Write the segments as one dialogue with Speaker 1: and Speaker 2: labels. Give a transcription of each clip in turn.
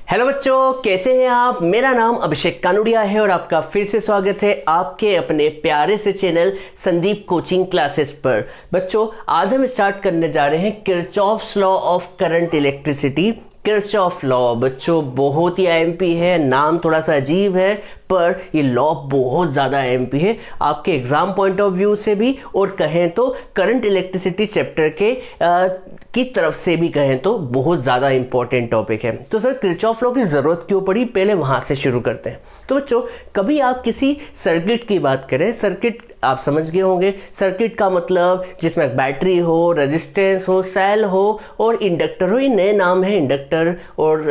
Speaker 1: Hello बच्चों, कैसे हैं आप। मेरा नाम अभिषेक कानुड़िया है और आपका फिर से स्वागत है आपके अपने प्यारे से चैनल संदीप कोचिंग क्लासेस पर। बच्चों, आज हम स्टार्ट करने जा रहे हैं Kirchhoff's law of current electricity. Kirchhoff law बच्चों बहुत ही आईएमपी है, नाम थोड़ा सा अजीब है पर ये लॉ बहुत ज़्यादा आईएमपी है आपके एग्जाम पॉइंट ऑफ व्यू से भी, और कहें तो करंट इलेक्ट्रिसिटी चैप्टर के की तरफ से भी कहें तो बहुत ज़्यादा इंपॉर्टेंट टॉपिक है। तो सर किरचॉफ लॉ की ज़रूरत क्यों पड़ी, पहले वहाँ से शुरू करते हैं। तो बच्चों, कभी आप किसी सर्किट की बात करें, सर्किट आप समझ गए होंगे, सर्किट का मतलब जिसमें बैटरी हो, रेजिस्टेंस हो, सेल हो और इंडक्टर हो। ये नए नाम है इंडक्टर और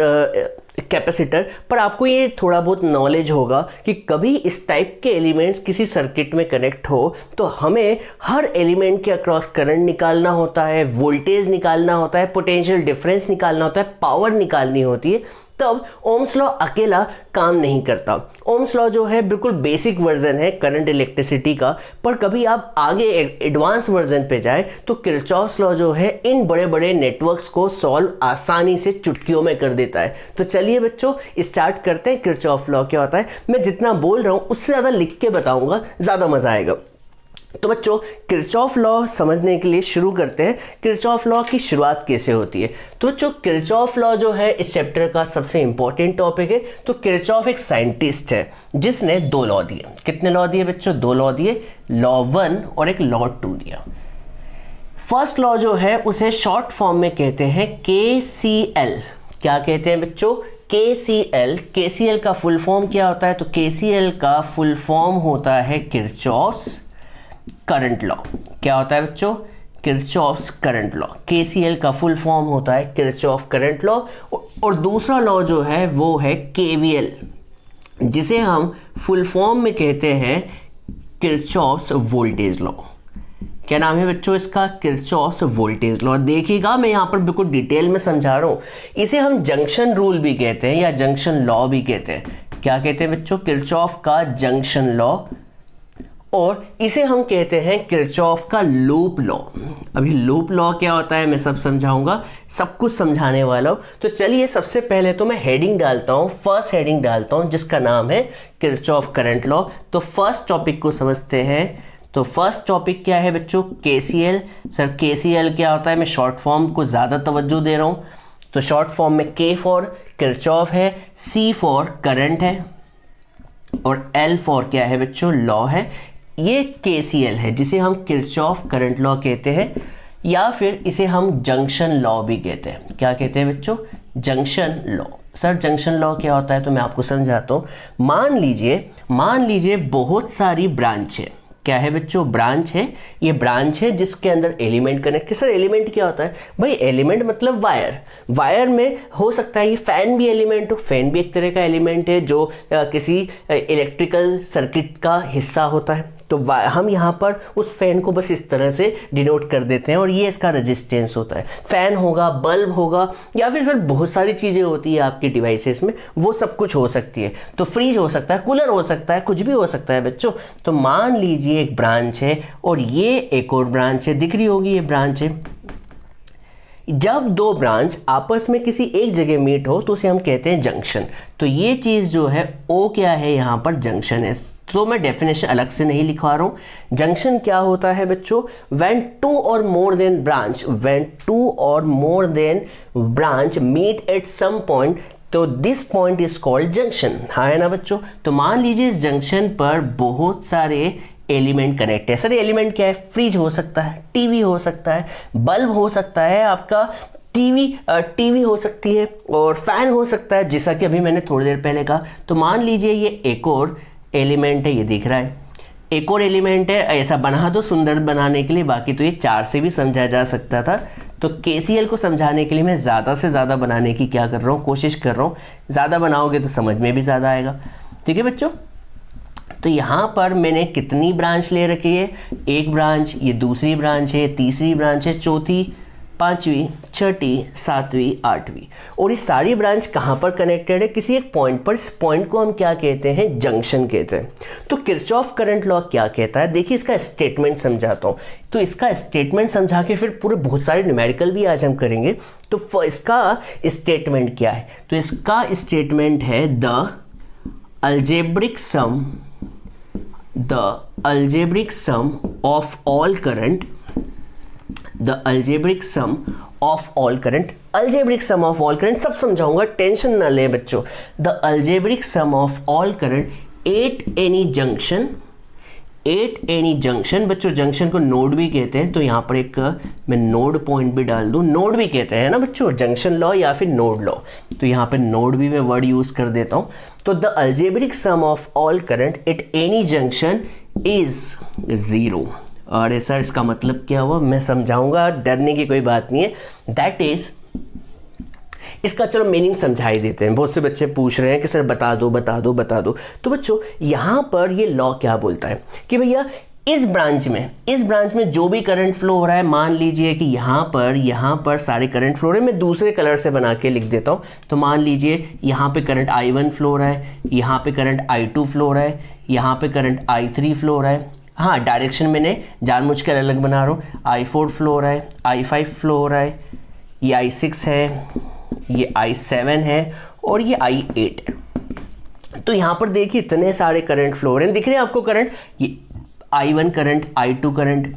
Speaker 1: कैपेसिटर, पर आपको ये थोड़ा बहुत नॉलेज होगा कि कभी इस टाइप के एलिमेंट्स किसी सर्किट में कनेक्ट हो तो हमें हर एलिमेंट के अक्रॉस करंट निकालना होता है, वोल्टेज निकालना होता है, पोटेंशियल डिफरेंस निकालना होता है, पावर निकालनी होती है। तब ओम्स लॉ अकेला काम नहीं करता। ओम्स लॉ जो है बिल्कुल बेसिक वर्जन है करंट इलेक्ट्रिसिटी का, पर कभी आप आगे एडवांस वर्जन पे जाए तो किरचॉफ्स लॉ जो है इन बड़े बड़े नेटवर्क्स को सॉल्व आसानी से चुटकियों में कर देता है। तो चलिए बच्चों स्टार्ट करते हैं। किरचॉफ लॉ क्या होता है, मैं जितना बोल रहा हूँ उससे ज़्यादा लिख के बताऊँगा, ज़्यादा मज़ा आएगा। तो बच्चों, किरचॉफ लॉ समझने के लिए शुरू करते हैं। किरचॉफ लॉ की शुरुआत कैसे होती है। तो बच्चों, किरचॉफ लॉ जो है इस चैप्टर का सबसे इंपॉर्टेंट टॉपिक है। तो किरचॉफ एक साइंटिस्ट है जिसने दो लॉ दिए। कितने लॉ दिए बच्चों? दो लॉ दिए, लॉ 1 और एक लॉ 2 दिया। फर्स्ट लॉ जो है उसे शॉर्ट फॉर्म में कहते हैं KCL। क्या कहते हैं बच्चों? KCL। KCL का फुल फॉर्म क्या होता है? तो KCL का फुल फॉर्म होता है किरचॉफ्स करंट लॉ। क्या होता है बच्चों? Kirchhoff's current law. KCL का फुल फॉर्म होता है किरचॉफ करंट लॉ। और दूसरा लॉ जो है वो है KVL, जिसे हम फुल फॉर्म में कहते हैं किरचॉफ्स वोल्टेज लॉ। क्या नाम है बच्चों इसका? Kirchhoff's voltage law. देखिएगा मैं यहाँ पर बिल्कुल डिटेल में समझा रहा हूँ। इसे हम जंक्शन रूल भी कहते हैं या जंक्शन लॉ भी कहते हैं। क्या कहते हैं बच्चों? किरचॉफ का जंक्शन लॉ, और इसे हम कहते हैं किरचॉफ का लूप लॉ। अभी लूप लॉ क्या होता है मैं सब समझाऊंगा, सब कुछ समझाने वाला हूं। तो चलिए सबसे पहले तो मैं हेडिंग डालता हूं, फर्स्ट हेडिंग डालता हूं जिसका नाम है किरचॉफ करंट लॉ। तो फर्स्ट टॉपिक को समझते हैं। तो फर्स्ट टॉपिक क्या है बच्चों? KCL। सर KCL क्या होता है? मैं शॉर्ट फॉर्म को ज़्यादा तवज्जो दे रहा हूं। तो शॉर्ट फॉर्म में K फॉर किरचॉफ है, C फॉर करंट है और L फॉर क्या है बच्चों? लॉ है। ये KCL है जिसे हम किरचॉफ करंट लॉ कहते हैं, या फिर इसे हम जंक्शन लॉ भी कहते हैं। क्या कहते हैं बच्चों? Junction law. Sir junction law क्या होता है? तो मैं आपको समझाता हूँ। मान लीजिए बहुत सारी ब्रांच है। क्या है बच्चों? ब्रांच है। ये ब्रांच है जिसके अंदर एलिमेंट कनेक्ट है। सर एलिमेंट क्या होता है? भाई एलिमेंट मतलब वायर। वायर में हो सकता है ये फैन भी एलिमेंट हो। फैन भी एक तरह का एलिमेंट है जो किसी इलेक्ट्रिकल सर्किट का हिस्सा होता है। तो हम यहाँ पर उस फैन को बस इस तरह से डिनोट कर देते हैं और ये इसका रेजिस्टेंस होता है। फैन होगा, बल्ब होगा, या फिर सर बहुत सारी चीज़ें होती है आपकी डिवाइसेस में, वो सब कुछ हो सकती है। तो फ्रिज हो सकता है, कूलर हो सकता है, कुछ भी हो सकता है बच्चों। तो मान लीजिए एक ब्रांच है और ये एक और ब्रांच है, दिख रही होगी ये ब्रांच है। जब दो ब्रांच आपस में किसी एक जगह मीट हो तो उसे हम कहते हैं जंक्शन। तो ये चीज़ जो है O क्या है यहाँ पर? जंक्शन है। तो मैं डेफिनेशन अलग से नहीं लिखवा रहा हूँ। जंक्शन क्या होता है बच्चों? when two or more than branch meet at some point, तो this point is called junction. हाँ है ना बच्चों? तो मान लीजिए इस जंक्शन पर बहुत सारे एलिमेंट कनेक्ट है। सर एलिमेंट क्या है? फ्रिज हो सकता है, टीवी हो सकता है, बल्ब हो सकता है, आपका टीवी हो सकती है और फैन हो सकता है, जैसा कि अभी मैंने थोड़ी देर पहले कहा। तो मान लीजिए ये एक और एलिमेंट है, ये दिख रहा है, एक और एलिमेंट है। ऐसा बना दो सुंदर बनाने के लिए, बाकी तो ये 4 से भी समझा जा सकता था। तो KCL को समझाने के लिए मैं ज़्यादा से ज़्यादा बनाने की क्या कर रहा हूँ, कोशिश कर रहा हूँ। ज़्यादा बनाओगे तो समझ में भी ज़्यादा आएगा। ठीक है बच्चों? तो यहाँ पर मैंने कितनी ब्रांच ले रखी है? एक ब्रांच, ये दूसरी ब्रांच है, तीसरी ब्रांच है, चौथी, 5वीं, 6ठी, 7वीं, 8वीं। और ये सारी ब्रांच कहाँ पर कनेक्टेड है? किसी एक पॉइंट पर। इस पॉइंट को हम क्या कहते हैं? जंक्शन कहते हैं। तो किरचॉफ करंट लॉ क्या कहता है? देखिए इसका स्टेटमेंट समझाता हूँ। तो इसका स्टेटमेंट समझा के फिर पूरे बहुत सारे न्यूमेरिकल भी आज हम करेंगे। तो इसका स्टेटमेंट क्या है? तो इसका स्टेटमेंट है the algebraic sum of all current, the algebraic sum of all current, algebraic sum of all current सब समझाऊंगा, टेंशन ना लें बच्चों। the algebraic sum of all current at any junction, बच्चों जंक्शन को नोड भी कहते हैं, तो यहाँ पर एक मैं नोड पॉइंट भी डाल दूँ। नोड भी कहते हैं ना बच्चों, जंक्शन लॉ या फिर नोड लॉ, तो यहाँ पे नोड भी मैं वर्ड यूज कर देता हूँ। तो the algebraic sum of all current at any junction is 0। अरे सर इसका मतलब क्या हुआ? मैं समझाऊंगा, डरने की कोई बात नहीं है। दैट इज, इसका चलो मीनिंग समझा ही देते हैं। बहुत से बच्चे पूछ रहे हैं कि सर बता दो। तो बच्चों यहाँ पर ये लॉ क्या बोलता है कि भैया इस ब्रांच में जो भी करंट फ्लो हो रहा है, मान लीजिए कि यहाँ पर सारे करंट फ्लो हो रहे हैं। मैं दूसरे कलर से बना के लिख देता हूँ। तो मान लीजिए यहाँ पे करंट I1 फ्लो हो रहा है, यहाँ पे करंट I2 फ्लो हो रहा है, यहाँ पे करंट I3 फ्लो हो रहा है। हाँ, डायरेक्शन मैंने जानबूझ कर अलग बना रहा हूँ। I4 फ्लो हो रहा है, I5 फ्लो हो रहा है, ये I6 है, ये I7 है और ये I8 है। तो यहाँ पर देखिए इतने सारे करंट फ्लो हो रहे हैं। दिख रहे हैं आपको करंट? ये I1 current, I2 current,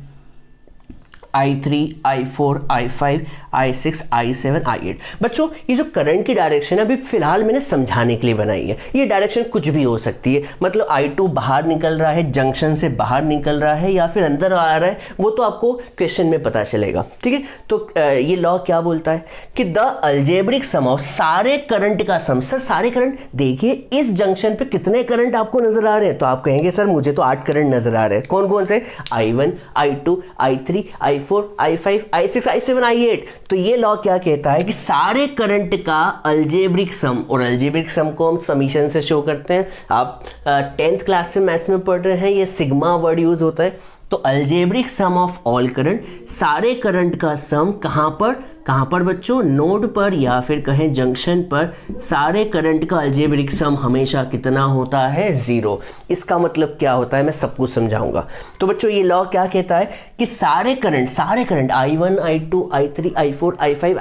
Speaker 1: I3, I4, I5, I6, I7, I8। बच्चों ये जो करंट की डायरेक्शन है अभी फिलहाल मैंने समझाने के लिए बनाई है। ये डायरेक्शन कुछ भी हो सकती है, मतलब I2 बाहर निकल रहा है, जंक्शन से बाहर निकल रहा है या फिर अंदर आ रहा है, वो तो आपको क्वेश्चन में पता चलेगा। ठीक है, तो ये लॉ क्या बोलता है कि द अलजेब्रिक सम ऑफ सारे करंट का सम। सर सारे करंट, देखिए इस जंक्शन पे कितने करंट आपको नजर आ रहे हैं? तो आप कहेंगे सर मुझे तो 8 करंट नजर आ रहे हैं। कौन कौन से? I1, I2, I3, I4, I5, I6, I7, I8। तो ये लॉ क्या कहता है कि सारे करंट का अलजेब्रिक सम, और अलजेब्रिक सम को हम समीशन से शो करते हैं। आप 10th क्लास से मैथ्स में पढ़ रहे हैं, ये सिग्मा वर्ड यूज होता है। तो algebraic sum of all current, सारे करंट का सम कहाँ पर बच्चों? नोड पर या फिर कहें जंक्शन पर। सारे करंट का अलजेब्रिक सम हमेशा कितना होता है? 0। इसका मतलब क्या होता है मैं सब कुछ समझाऊंगा। तो बच्चों ये लॉ क्या कहता है कि सारे current I1, I2, I3, I4, I5,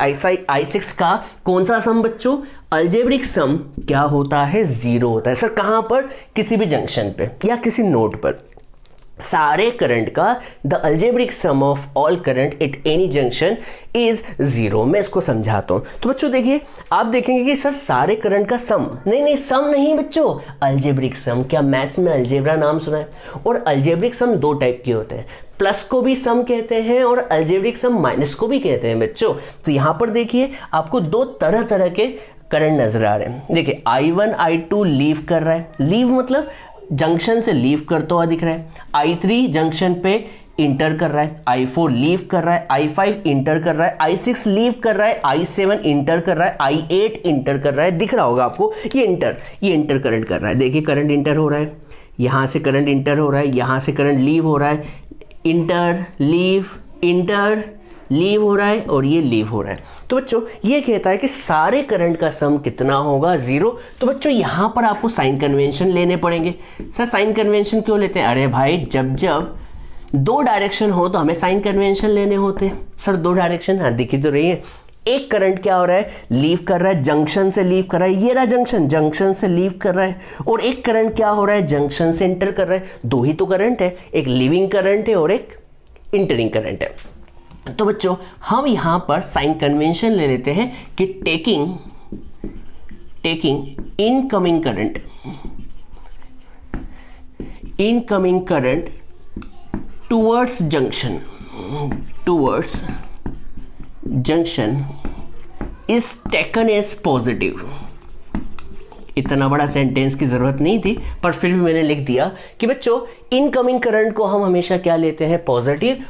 Speaker 1: I6 का कौन सा सम बच्चों? अलजेब्रिक सम क्या होता है? 0 होता है। सर कहाँ पर? किसी भी जंक्शन पे या किसी नोड पर सारे करंट का the algebraic sum of all current at any junction is 0। मैं इसको समझाता हूं। तो बच्चों देखिए, आप देखेंगे कि सर सारे करंट का सम, नहीं सम नहीं बच्चों, अलजेब्रिक सम। क्या मैथ्स में अलजेब्रा नाम सुना है? और अलजेब्रिक सम 2 टाइप के होते हैं, प्लस को भी सम कहते हैं और अलजेब्रिक सम माइनस को भी कहते हैं बच्चों। तो यहां पर देखिए आपको 2 तरह के करंट नजर आ रहे हैं। देखिए I1, I2 लीव कर रहा है, लीव मतलब जंक्शन से लीव करता हुआ दिख रहा है। I3 जंक्शन पे इंटर कर रहा है, I4 लीव कर रहा है, I5 इंटर कर रहा है, I6 लीव कर रहा है, I7 इंटर कर रहा है, I8 इंटर कर रहा है। दिख रहा होगा आपको ये इंटर करंट कर रहा है। देखिए करंट इंटर हो रहा है, यहाँ से करंट इंटर हो रहा है, यहाँ से करंट लीव हो रहा है, इंटर लीव हो रहा है और ये लीव हो रहा है। तो बच्चों ये कहता है कि सारे करंट का सम कितना होगा? 0। तो बच्चों यहाँ पर आपको साइन कन्वेंशन लेने पड़ेंगे। सर साइन कन्वेंशन क्यों लेते हैं? अरे भाई जब 2 डायरेक्शन हो तो हमें साइन कन्वेंशन लेने होते हैं। सर 2 डायरेक्शन, हाँ दिखी तो रही है। एक करंट क्या हो रहा है? लीव कर रहा है, जंक्शन से लीव कर रहा है, ये रहा जंक्शन से लीव कर रहा है। और एक करंट क्या हो रहा है? जंक्शन से इंटर कर रहा है। 2 ही तो करंट है, एक लिविंग करंट है और एक इंटरिंग करंट है। तो बच्चों हम यहां पर साइन कन्वेंशन ले लेते हैं कि taking incoming current towards junction is taken as positive. इतना बड़ा सेंटेंस की जरूरत नहीं थी, पर फिर भी मैंने लिख दिया कि बच्चों इनकमिंग करंट को हम हमेशा क्या लेते हैं? पॉजिटिव।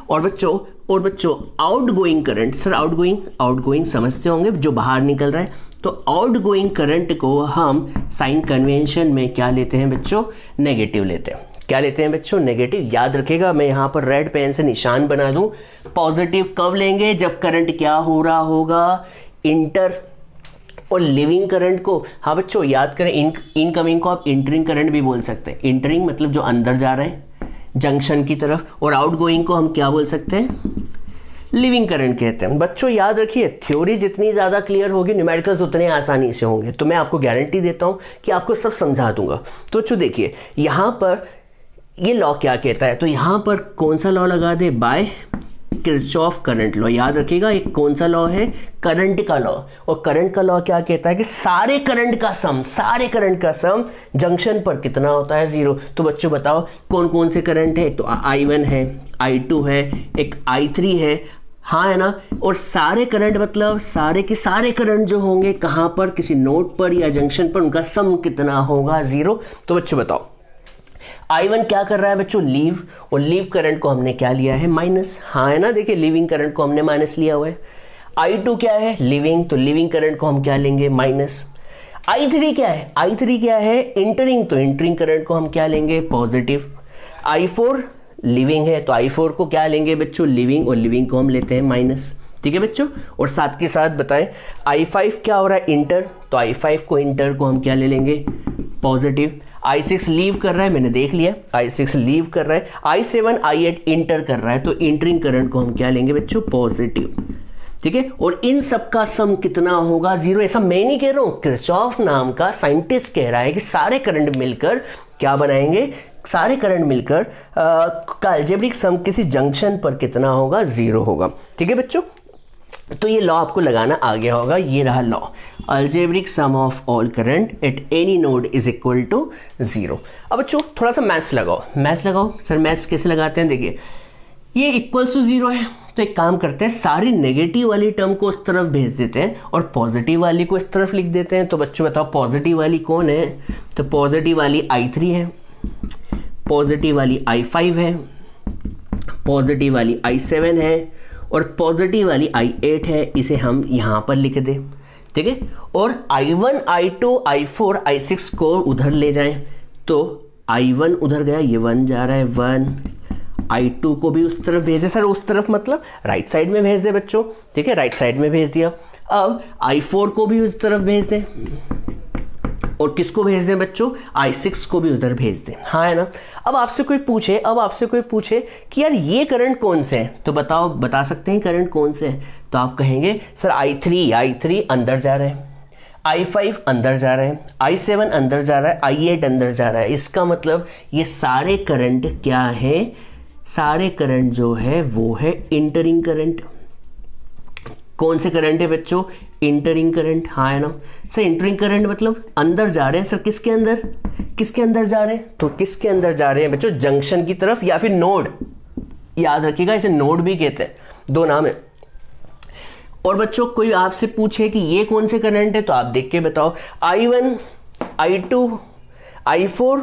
Speaker 1: और बच्चों आउटगोइंग करंट, सर आउटगोइंग समझते होंगे, जो बाहर निकल रहा है। तो आउटगोइंग करंट को हम साइन कन्वेंशन में क्या लेते हैं बच्चों? नेगेटिव लेते हैं। क्या लेते हैं बच्चों, नेगेटिव। याद रखिएगा, मैं यहाँ पर रेड पेन से निशान बना दूं। पॉजिटिव कब लेंगे, जब करंट क्या हो रहा होगा, इंटर और लिविंग करंट को, हाँ बच्चों याद करें, इनकमिंग को आप इंटरिंग करंट भी बोल सकते हैं। इंटरिंग मतलब जो अंदर जा रहे हैं जंक्शन की तरफ, और आउटगोइंग को हम क्या बोल सकते हैं, लिविंग करंट कहते हैं। बच्चों याद रखिए, थ्योरी जितनी ज़्यादा क्लियर होगी न्यूमेरिकल्स उतने आसानी से होंगे, तो मैं आपको गारंटी देता हूँ कि आपको सब समझा दूंगा। तो बच्चों देखिए यहाँ पर ये लॉ क्या कहता है, तो यहाँ पर कौन सा लॉ लगा दे, बाय किरचॉफ करंट लॉ। याद रखिएगा एक कौन सा लॉ है, करंट का लॉ। और करंट का लॉ क्या कहता है कि सारे करंट का सम जंक्शन पर कितना होता है, 0। तो बच्चों बताओ कौन कौन से करंट है, तो I1 है, I2 है, एक I3 है, हाँ है ना। और सारे करंट मतलब सारे के सारे करंट जो होंगे कहाँ पर, किसी नोड पर या जंक्शन पर, उनका सम कितना होगा, 0। तो बच्चों बताओ I1 क्या कर रहा है बच्चों, लीव, और लीव करंट को हमने क्या लिया है, माइनस, हाँ है ना। देखिए लिविंग करंट को हमने माइनस लिया हुआ है। I2 क्या है, लिविंग, तो लिविंग करंट को हम क्या लेंगे, माइनस। I3 क्या है, इंटरिंग, तो इंटरिंग करंट को हम क्या लेंगे, पॉजिटिव। I4 लिविंग है, तो I4 को क्या लेंगे बच्चों, लिविंग, और लिविंग को हम लेते हैं माइनस। ठीक है बच्चों, और साथ के साथ बताएं I5 क्या हो रहा है, इंटर, तो I5 को इंटर को हम क्या ले लेंगे, पॉजिटिव। I6 लीव कर रहा है, मैंने देख लिया, I6 लीव कर रहा है। I7 I8 इंटर कर रहा है, तो इंटरिंग करंट को हम क्या लेंगे बच्चों, पॉजिटिव। ठीक है, और इन सब का सम कितना होगा, 0। ऐसा मैं नहीं कह रहा हूं, किरचॉफ नाम का साइंटिस्ट कह रहा है कि सारे करंट मिलकर क्या बनाएंगे, सारे करंट मिलकर का अलजेब्रिक सम किसी जंक्शन पर कितना होगा, 0 होगा। ठीक है बच्चों, तो ये लॉ आपको लगाना आ गया होगा। ये रहा law, algebraic sum of all current at any node is equal to 0। अब बच्चों थोड़ा सा मैथ्स लगाओ। सर मैथ्स कैसे लगाते हैं, देखिए ये इक्वल्स टू 0 है, तो एक काम करते हैं, सारी नेगेटिव वाली टर्म को उस तरफ भेज देते हैं और पॉजिटिव वाली को इस तरफ लिख देते हैं। तो बच्चों बताओ पॉजिटिव वाली कौन है, तो पॉजिटिव वाली I3 है, पॉजिटिव वाली I5 है, पॉजिटिव वाली I7 है, और पॉजिटिव वाली I8 है। इसे हम यहाँ पर लिख दें, ठीक है। और I1 I2 I4 I6 को उधर ले जाएं, तो I1 उधर गया, ये 1 जा रहा है 1, I2 को भी उस तरफ भेजे। सर उस तरफ मतलब राइट साइड में भेज दे बच्चों, ठीक है, राइट साइड में भेज दिया। अब I4 को भी उस तरफ भेज दें, और किसको भेज दें बच्चों, I6 को भी उधर भेज दें, हाँ है ना। अब आपसे कोई पूछे कि यार ये करंट कौन से हैं, तो बताओ, बता सकते हैं करंट कौन से हैं, तो आप कहेंगे सर I3 अंदर जा रहे हैं, I5 अंदर जा रहे हैं, I7 अंदर जा रहा है, I8 अंदर जा रहा है। इसका मतलब ये सारे करंट क्या है, सारे करंट जो है वो है इंटरिंग करंट। कौन से करंट है बच्चों, इंटरिंग करंट, हाँ है ना। सर इंटरिंग करंट मतलब अंदर जा रहे हैं, सर किसके अंदर जा रहे हैं, तो किसके अंदर जा रहे हैं बच्चों, जंक्शन की तरफ या फिर नोड। याद रखिएगा इसे नोड भी कहते हैं, दो नाम है। और बच्चों कोई आपसे पूछे कि ये कौन से करंट है, तो आप देख के बताओ, I1 I2 I4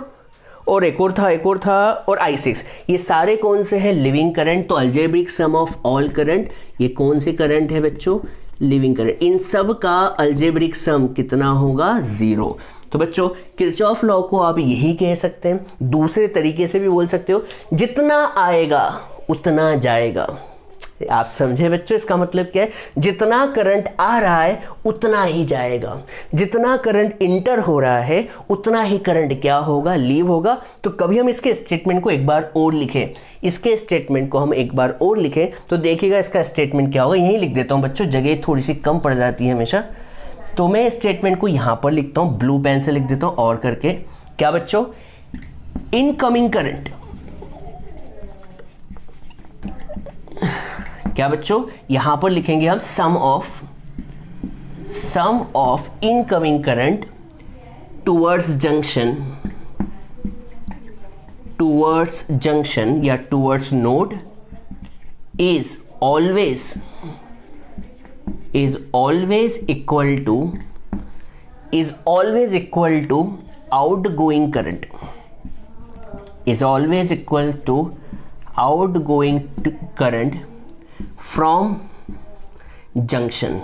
Speaker 1: और एक और था और I6, ये सारे कौन से हैं, लिविंग करंट। तो algebraic sum of all current, ये कौन से करंट है बच्चों, लिविंग करंट। इन सब का अलजेब्रिक सम कितना होगा, 0। तो बच्चों किरचॉफ लॉ को आप यही कह सकते हैं, दूसरे तरीके से भी बोल सकते हो, जितना आएगा उतना जाएगा। आप समझे बच्चों, इसका मतलब क्या है, जितना करंट आ रहा है उतना ही जाएगा, जितना करंट इंटर हो रहा है उतना ही करंट क्या होगा, लीव होगा। तो कभी हम इसके स्टेटमेंट को एक बार और लिखें, तो देखिएगा इसका स्टेटमेंट क्या होगा। यहीं लिख देता हूं बच्चों, जगह थोड़ी सी कम पड़ जाती है हमेशा, तो मैं स्टेटमेंट को यहां पर लिखता हूं, ब्लू पेन से लिख देता हूं और करके। क्या बच्चों, इनकमिंग करंट, क्या बच्चों यहां पर लिखेंगे हम sum of incoming current towards junction या towards node is always equal to outgoing current, from junction.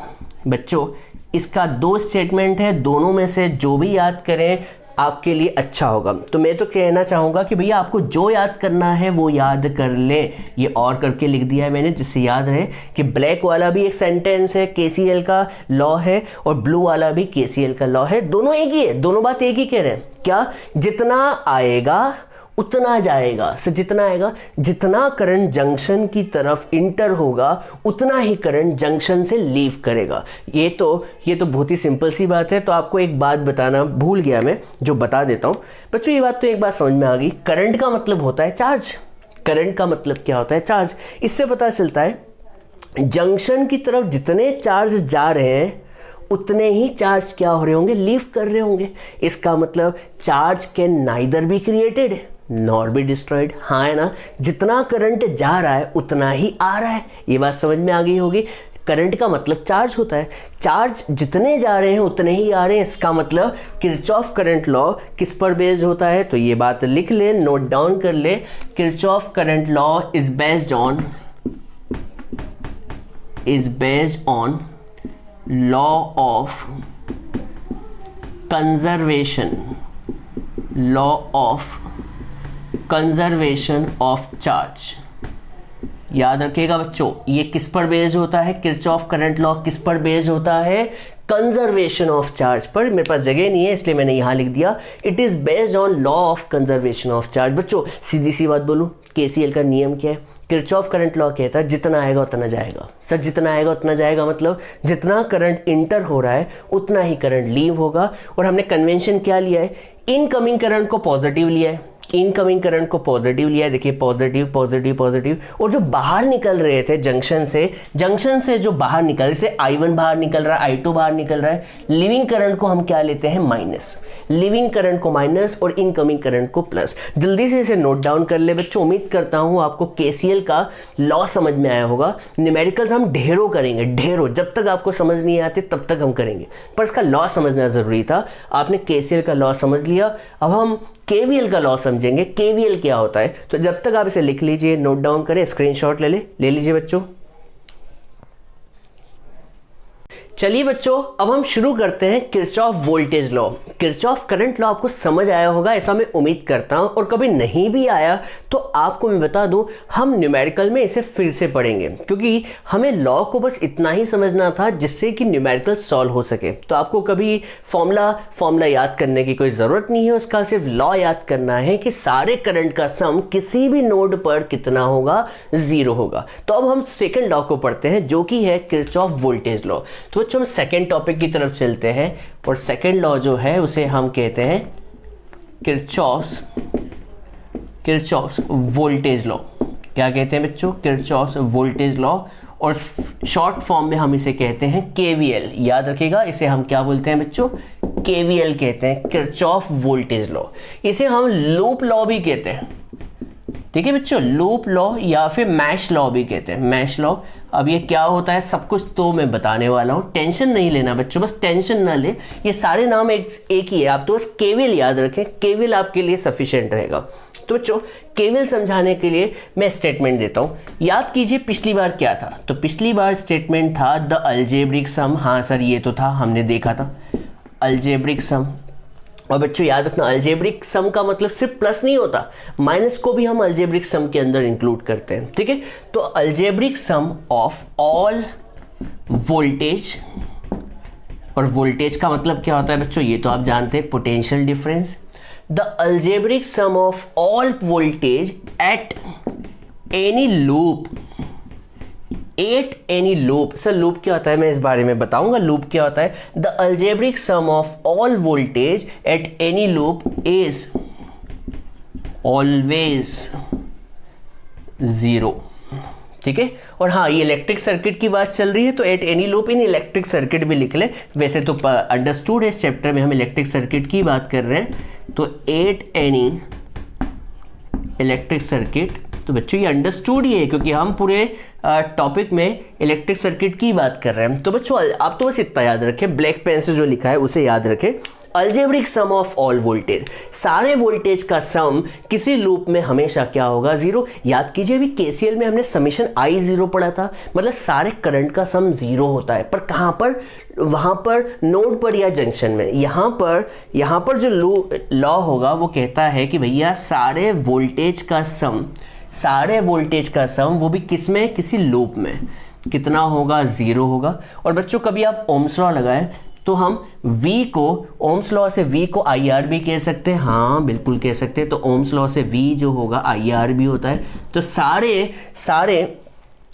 Speaker 1: बच्चों इसका दो स्टेटमेंट है, दोनों में से जो भी याद करें आपके लिए अच्छा होगा। तो मैं तो कहना चाहूँगा कि भैया आपको जो याद करना है वो याद कर ले। ये और करके लिख दिया है मैंने जिससे याद रहे कि ब्लैक वाला भी एक सेंटेंस है, KCL का लॉ है, और ब्लू वाला भी KCL का लॉ है। दोनों एक ही है, दोनों बात एक ही कह रहे हैं। क्या? जितना आएगा उतना जाएगा। सो जितना आएगा, जितना करंट जंक्शन की तरफ इंटर होगा उतना ही करंट जंक्शन से लीव करेगा। ये तो बहुत ही सिंपल सी बात है। तो आपको एक बात बताना भूल गया मैं, जो बता देता हूँ बच्चों। ये बात तो एक बात समझ में आ गई, करंट का मतलब होता है चार्ज। करंट का मतलब क्या होता है? चार्ज। इससे पता चलता है जंक्शन की तरफ जितने चार्ज जा रहे हैं उतने ही चार्ज क्या हो रहे होंगे? लीव कर रहे होंगे। इसका मतलब charge can neither be created nor be destroyed. हाँ है ना? जितना करंट जा रहा है उतना ही आ रहा है। ये बात समझ में आ गई होगी। करंट का मतलब चार्ज होता है। चार्ज जितने जा रहे हैं उतने ही आ रहे हैं। इसका मतलब किरचॉफ करंट लॉ किस पर बेस्ड होता है? तो ये बात लिख ले, नोट डाउन कर ले। Kirchhoff current law is based on law of conservation of charge. याद रखिएगा बच्चों, ये किस पर बेस्ड होता है? किरचॉफ करंट लॉ किस पर बेस्ड होता है? कंजर्वेशन ऑफ चार्ज पर। मेरे पास जगह नहीं है इसलिए मैंने यहां लिख दिया, it is based on law of conservation of charge. बच्चों सीधी सी बात बोलूं, KCL का नियम क्या है? किरचॉफ करंट लॉ कहता है जितना आएगा उतना जाएगा। सर जितना आएगा उतना जाएगा मतलब जितना करंट इंटर हो रहा है उतना ही करंट लीव होगा। और हमने कन्वेंशन क्या लिया है? इनकमिंग करंट को पॉजिटिव लिया है, इनकमिंग करंट को पॉजिटिव लिया है। देखिए पॉजिटिव पॉजिटिव पॉजिटिव। और जो बाहर निकल रहे थे जंक्शन से जो बाहर निकल, से I1 बाहर निकल रहा है, I2 बाहर निकल रहा है, लिविंग करंट को हम क्या लेते हैं? माइनस। लिविंग करंट को माइनस और इनकमिंग करंट को प्लस। जल्दी से इसे नोट डाउन कर ले बच्चों। उम्मीद करता हूं आपको KCL का लॉ समझ में आया होगा। न्यूमेरिकल्स हम ढेरों करेंगे, ढेरों। जब तक आपको समझ नहीं आते तब तक हम करेंगे, पर इसका लॉ समझना जरूरी था। आपने KCL का लॉ समझ लिया, अब हम KVL का लॉ समझेंगे। KVL क्या होता है? तो जब तक आप इसे लिख लीजिए, नोट डाउन करें, स्क्रीनशॉट ले लीजिए बच्चों। चलिए बच्चों, अब हम शुरू करते हैं Kirchhoff voltage law. Kirchhoff current law आपको समझ आया होगा ऐसा मैं उम्मीद करता हूं, और कभी नहीं भी आया तो आपको मैं बता दूं, हम न्यूमेरिकल में इसे फिर से पढ़ेंगे, क्योंकि हमें लॉ को बस इतना ही समझना था जिससे कि न्यूमेरिकल सॉल्व हो सके। तो आपको कभी फॉर्मूला याद करने की कोई ज़रूरत नहीं है, उसका सिर्फ लॉ याद करना है कि सारे करंट का सम किसी भी नोड पर कितना होगा? 0 होगा। तो अब हम सेकेंड लॉ को पढ़ते हैं जो कि है किरचॉफ वोल्टेज लॉ। तो हम सेकेंड टॉपिक की तरफ चलते हैं, और सेकेंड लॉ जो है उसे हम कहते हैं किरचॉफ वोल्टेज लॉ। क्या कहते हैं बच्चों? किरचॉफ वोल्टेज लॉ, और शॉर्ट फॉर्म में हम इसे कहते हैं KVL। याद रखिएगा, इसे हम क्या बोलते हैं बच्चों? KVL कहते हैं, किरचॉफ वोल्टेज लॉ। इसे हम लूप लॉ भी कहते हैं। ठीक है बच्चों, लूप लॉ या फिर मैश लॉ भी कहते हैं, मैश लॉ। अब ये क्या होता है सब कुछ तो मैं बताने वाला हूँ, टेंशन नहीं लेना बच्चों, बस टेंशन ना ले। ये सारे नाम एक ही है, आप तो बस KVL याद रखें, KVL आपके लिए सफिशिएंट रहेगा। तो बच्चों KVL समझाने के लिए मैं स्टेटमेंट देता हूँ। याद कीजिए पिछली बार क्या था? तो पिछली बार स्टेटमेंट था द अलजेब्रिक सम। हाँ सर ये तो था, हमने देखा था अलजेब्रिक सम। और बच्चों याद रखना, अलजेब्रिक सम का मतलब सिर्फ प्लस नहीं होता, माइनस को भी हम अलजेब्रिक सम के अंदर इंक्लूड करते हैं। ठीक है, तो algebraic sum of all voltage, और वोल्टेज का मतलब क्या होता है बच्चों? ये तो आप जानते हैं, potential difference. The algebraic sum of all voltage at any loop, at any loop. Sir loop क्या होता है मैं इस बारे में बताऊंगा। लूप क्या होता है? The algebraic sum of all voltage at any loop is always 0। ठीक है, और हाँ ये इलेक्ट्रिक सर्किट की बात चल रही है तो eight any loop in electric circuit भी लिख ले। वैसे तो अंडरस्टूड है, इस चैप्टर में हम इलेक्ट्रिक सर्किट की बात कर रहे हैं, तो एट एनी इलेक्ट्रिक सर्किट। तो बच्चों ये अंडरस्टूड ही है क्योंकि हम पूरे टॉपिक में इलेक्ट्रिक सर्किट की बात कर रहे हैं। तो बच्चों आप तो बस इतना याद रखें, ब्लैक पेन से जो लिखा है उसे याद रखें। Algebraic sum of all voltage, सारे वोल्टेज का सम किसी लूप में हमेशा क्या होगा, जीरो। याद कीजिए अभी केसीएल में हमने समीशन आई जीरो पढ़ा था, मतलब सारे करंट का सम जीरो होता है। पर कहाँ पर, वहाँ पर नोड पर या जंक्शन में। यहाँ पर जो लॉ होगा वो कहता है कि भैया सारे वोल्टेज का सम वो भी किस में, किसी लूप में कितना होगा, जीरो होगा। और बच्चों कभी आप ओम्स लॉ लगाएं तो हम V को, ओम्स लॉ से V को IR भी कह सकते हैं, हाँ बिल्कुल कह सकते हैं। तो ओम्स लॉ से V जो होगा IR भी होता है। तो सारे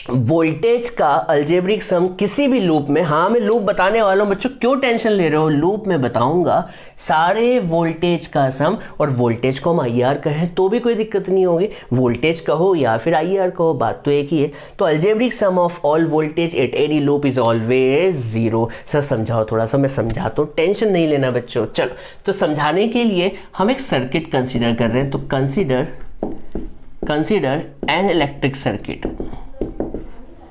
Speaker 1: वोल्टेज का अलजेब्रिक सम किसी भी लूप में, हाँ मैं लूप बताने वाला हूँ बच्चों, क्यों टेंशन ले रहे हो, लूप में बताऊंगा। सारे वोल्टेज का सम, और वोल्टेज को हम IR कहें तो भी कोई दिक्कत नहीं होगी, वोल्टेज कहो या फिर IR कहो, बात तो एक ही है। तो algebraic sum of all voltage at any loop is always zero. Sir समझाओ थोड़ा सा, मैं समझाता हूँ, टेंशन नहीं लेना बच्चों। चलो तो समझाने के लिए हम एक सर्किट कंसिडर कर रहे हैं। तो कंसिडर एन इलेक्ट्रिक सर्किट।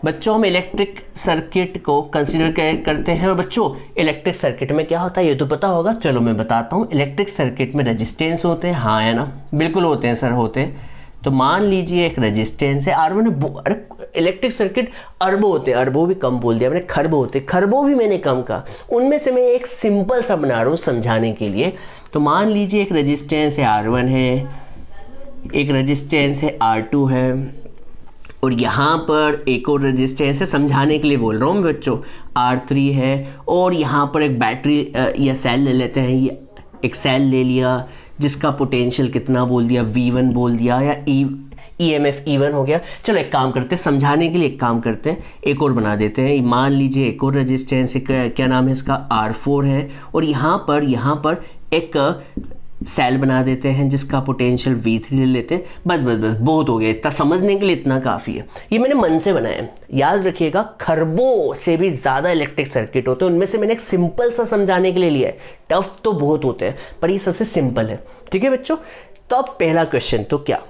Speaker 1: बच्चों हम इलेक्ट्रिक सर्किट को कंसीडर करते हैं। और बच्चों इलेक्ट्रिक सर्किट में क्या होता है ये तो पता होगा, चलो मैं बताता हूँ। इलेक्ट्रिक सर्किट में रेजिस्टेंस होते हैं, हाँ है ना, बिल्कुल होते हैं सर, होते हैं। तो मान लीजिए एक रेजिस्टेंस है R1। अरे इलेक्ट्रिक सर्किट अरबों होते हैं, अरबों भी कम बोल दिया मैंने, खरबों होते, खरबों भी मैंने कम कहा। उनमें से मैं एक सिंपल सा बना रहा हूँ समझाने के लिए। तो मान लीजिए एक रेजिस्टेंस है R1 है, एक रेजिस्टेंस है R2 है, और यहाँ पर एक और रेजिस्टेंस है, समझाने के लिए बोल रहा हूँ बच्चों, R3 है। और यहाँ पर एक बैटरी या सेल ले लेते हैं, ये एक सेल ले लिया जिसका पोटेंशियल कितना बोल दिया, V1 बोल दिया, या EMF E1 हो गया। चलो एक काम करते हैं, समझाने के लिए एक काम करते हैं, एक और बना देते हैं। मान लीजिए एक और रेजिस्टेंस, क्या नाम है इसका, R4 है। और यहाँ पर एक सेल बना देते हैं जिसका पोटेंशियल V3 ले लेते हैं। बस बहुत हो गया, इतना समझने के लिए इतना काफ़ी है। ये मैंने मन से बनाया है, याद रखिएगा। खरबों से भी ज़्यादा इलेक्ट्रिक सर्किट होते हैं, उनमें से मैंने एक सिंपल सा समझाने के लिए लिया है। टफ तो बहुत होते हैं पर ये सबसे सिंपल है, ठीक है बच्चों। तो अब पहला क्वेश्चन, तो क्या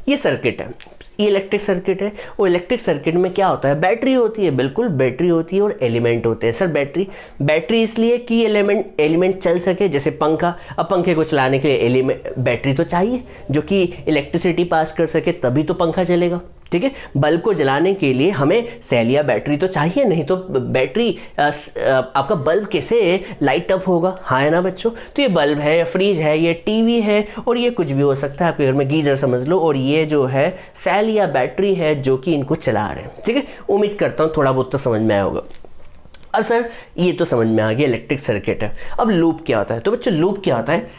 Speaker 1: ये सर्किट है, ये इलेक्ट्रिक सर्किट है। और इलेक्ट्रिक सर्किट में क्या होता है, बैटरी होती है, बिल्कुल बैटरी होती है और एलिमेंट होते हैं। सर बैटरी इसलिए कि एलिमेंट चल सके, जैसे पंखा। अब पंखे को चलाने के लिए बैटरी तो चाहिए जो कि इलेक्ट्रिसिटी पास कर सके, तभी तो पंखा चलेगा, ठीक है। बल्ब को जलाने के लिए हमें सेल या बैटरी तो चाहिए, नहीं तो बैटरी आपका बल्ब कैसे लाइट अप होगा, हाँ है ना बच्चों। तो ये बल्ब है, या फ्रिज है, ये टीवी है, और ये कुछ भी हो सकता है, आपके घर में गीजर समझ लो। और ये जो है सेल या बैटरी है जो कि इनको चला रहे हैं, ठीक है। उम्मीद करता हूँ थोड़ा बहुत तो समझ में आया होगा। अब सर ये तो समझ में आ गया इलेक्ट्रिक सर्किट है। अब लूप क्या होता है, तो बच्चों लूप क्या होता है,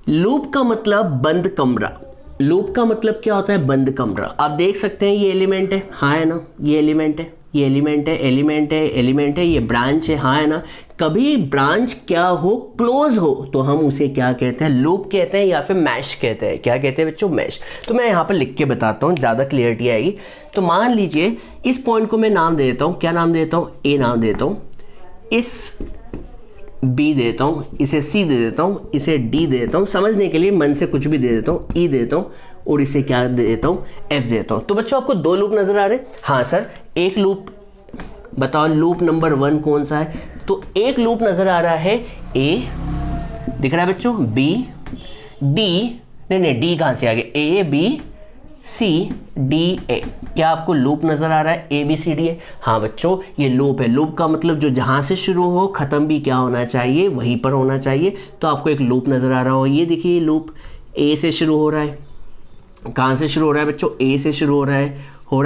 Speaker 1: लूप का मतलब बंद कमरा। लूप का मतलब क्या होता है, बंद कमरा। आप देख सकते हैं ये एलिमेंट है, हाँ है ना, ये एलिमेंट है, ये एलिमेंट है, एलिमेंट है, ये ब्रांच है, हाँ है ना। कभी ब्रांच क्या हो, क्लोज हो, तो हम उसे क्या कहते हैं, लूप कहते हैं, या फिर मैश कहते हैं। क्या कहते हैं बच्चों, मैश। तो मैं यहाँ पर लिख के बताता हूँ, ज़्यादा क्लियरिटी आएगी। तो मान लीजिए इस पॉइंट को मैं नाम दे देता हूँ, क्या नाम देता हूँ, ए नाम देता हूँ, इस B देता हूँ, इसे C दे देता हूँ, इसे D दे देता हूँ, समझने के लिए मन से कुछ भी दे देता हूँ, E देता हूँ, और इसे क्या दे देता हूँ, F देता हूँ। तो बच्चों आपको दो लूप नजर आ रहे हैं, हाँ सर। एक लूप बताओ, लूप नंबर 1 कौन सा है, तो एक लूप नजर आ रहा है A, दिख रहा है बच्चों, B, D, नहीं D कहाँ से आ गया, A B C D A। क्या आपको लूप नजर आ रहा है, A B C D A? हाँ बच्चों ये लूप है। लूप का मतलब जो जहां से शुरू हो खत्म भी क्या होना चाहिए, वहीं पर होना चाहिए। तो आपको एक लूप नजर आ रहा हो, ये देखिए लूप A से शुरू हो रहा है। कहाँ से शुरू हो रहा है बच्चों, A से शुरू हो रहा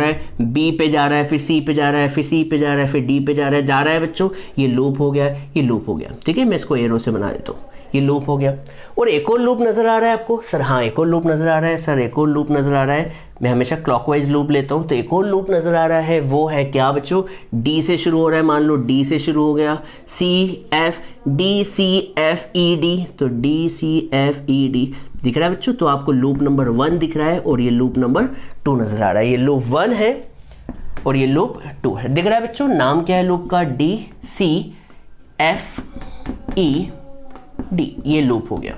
Speaker 1: है, B पे जा रहा है, फिर C पे जा रहा है, फिर C पे जा रहा है, फिर D पे जा रहा है बच्चों। ये लूप हो गया, ये लूप हो गया, ठीक है। मैं इसको एरो से बना देता हूँ, ये लूप हो गया। और एक और लूप नजर आ रहा है आपको, सर हाँ एक और लूप नजर आ रहा है, सर एक और लूप नजर आ रहा है। मैं हमेशा क्लॉकवाइज लूप लेता हूँ, तो एक और लूप नजर आ रहा है, वो है क्या बच्चों, D से शुरू हो रहा है, मान लो D से शुरू हो गया, C F D C F E D, तो D C F E D दिख रहा है बच्चों। तो आपको लूप नंबर 1 दिख रहा है और ये लूप नंबर 2 नजर आ रहा है। ये लूप 1 है और ये लूप 2 है, दिख रहा है बच्चों। नाम क्या है लूप का, D C F E D, ये लूप हो गया।